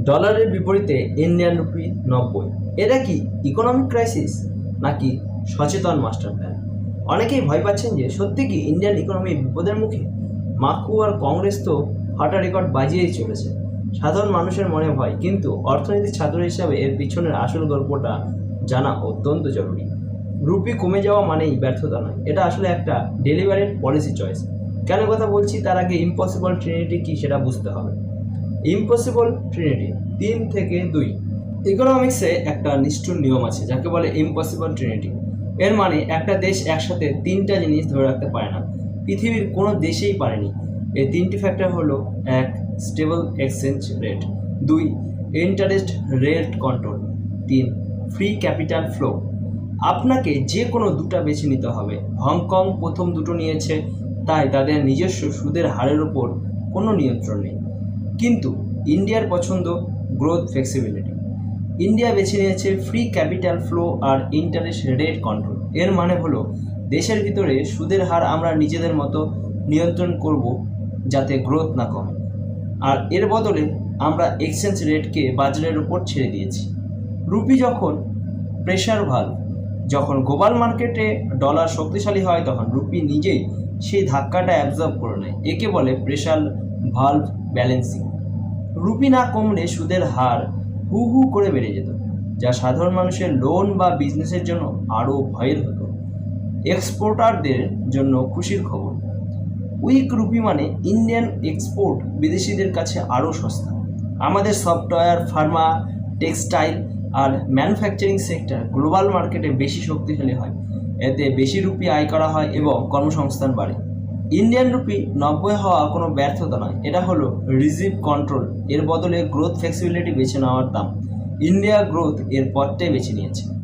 ডলারের বিপরীতে Indian rupee 90। এটা কি ইকোনমিক ক্রাইসিস নাকি সচেতন মাস্টার প্ল্যান? অনেকেই ভয় পাচ্ছেন যে সত্যি কি ইন্ডিয়ান ইকোনমি বিপদের মুখে। মাকু আর কংগ্রেস তো ফাটা রেকর্ড বাজিয়েই চলেছে। সাধারণ মানুষের মনে ভয়, কিন্তু অর্থনীতির ছাত্র হিসাবে এর পিছনের আসল গল্পটা জানা অত্যন্ত জরুরি। রুপি কমে যাওয়া মানেই ব্যর্থতা নয়, এটা আসলে একটা ডেলিভারেট পলিসি চয়েস। কেন কথা বলছি তার আগে ইম্পসিবল ট্রিনিটি কি সেটা বুঝতে হবে। ইম্পসিবল ট্রিনিটি 3 থেকে 2। ইকোনমিক্সে একটা নিষ্ঠুর নিয়ম আছে যাকে বলে ইম্পসিবল ট্রিনিটি। এর মানে একটা দেশ একসাথে 3টা জিনিস ধরে রাখতে পারে না। পৃথিবীর কোনো দেশেই পারেনি। এই 3টি ফ্যাক্টর হলো: 1, stable exchange rate; 2, interest rate control; 3, free capital flow. আপনাকে যে কোনো দুটো বেছে নিতে হবে। হংকং প্রথম দুটো নিয়েছে, তাই তাদের নিজস্ব সুদের হারের ওপর কোনো নিয়ন্ত্রণ নেই। কিন্তু ইন্ডিয়ার পছন্দ গ্রোথ ফ্লেক্সিবিলিটি। ইন্ডিয়া বেছে নিয়েছে ফ্রি ক্যাপিটাল ফ্লো আর ইন্টারেস্ট রেট কন্ট্রোল। এর মানে হলো দেশের ভিতরে সুদের হার আমরা নিজেদের মতো নিয়ন্ত্রণ করব যাতে গ্রোথ না কমে, আর এর বদলে আমরা এক্সচেঞ্জ রেটকে বাজারের উপর ছেড়ে দিয়েছি। রুপি যখন প্রেশার ভাল্ব, যখন গ্লোবাল মার্কেটে ডলার শক্তিশালী হয় তখন রুপি নিজেই সেই ধাক্কাটা অ্যাবজর্ব করে নেয়। একে বলে প্রেশার ভাল্ব ব্যালেন্সিং। রুপি না কমলে সুদের হার হু হু করে বেড়ে যেত, যা সাধারণ মানুষের লোন বা বিজনেসের জন্য আরও ভয়ের হতো। এক্সপোর্টারদের জন্য খুশির খবর, উইক রুপি মানে ইন্ডিয়ান এক্সপোর্ট বিদেশিদের কাছে আরও সস্তা। আমাদের সফটওয়্যার, ফার্মা, টেক্সটাইল আর ম্যানুফ্যাকচারিং সেক্টর গ্লোবাল মার্কেটে বেশি শক্তিশালী হয়। এতে বেশি রুপি আয় করা হয় এবং কর্মসংস্থান বাড়ে। ইন্ডিয়ান রুপি 90 হওয়া কোনো ব্যর্থতা নয়, এটা হলো রিজিভ কন্ট্রোল। এর বদলে গ্রোথ ফ্লেক্সিবিলিটি বেছে নেওয়ার দাম। ইন্ডিয়া গ্রোথ এর পথটাই বেছে নিয়েছে।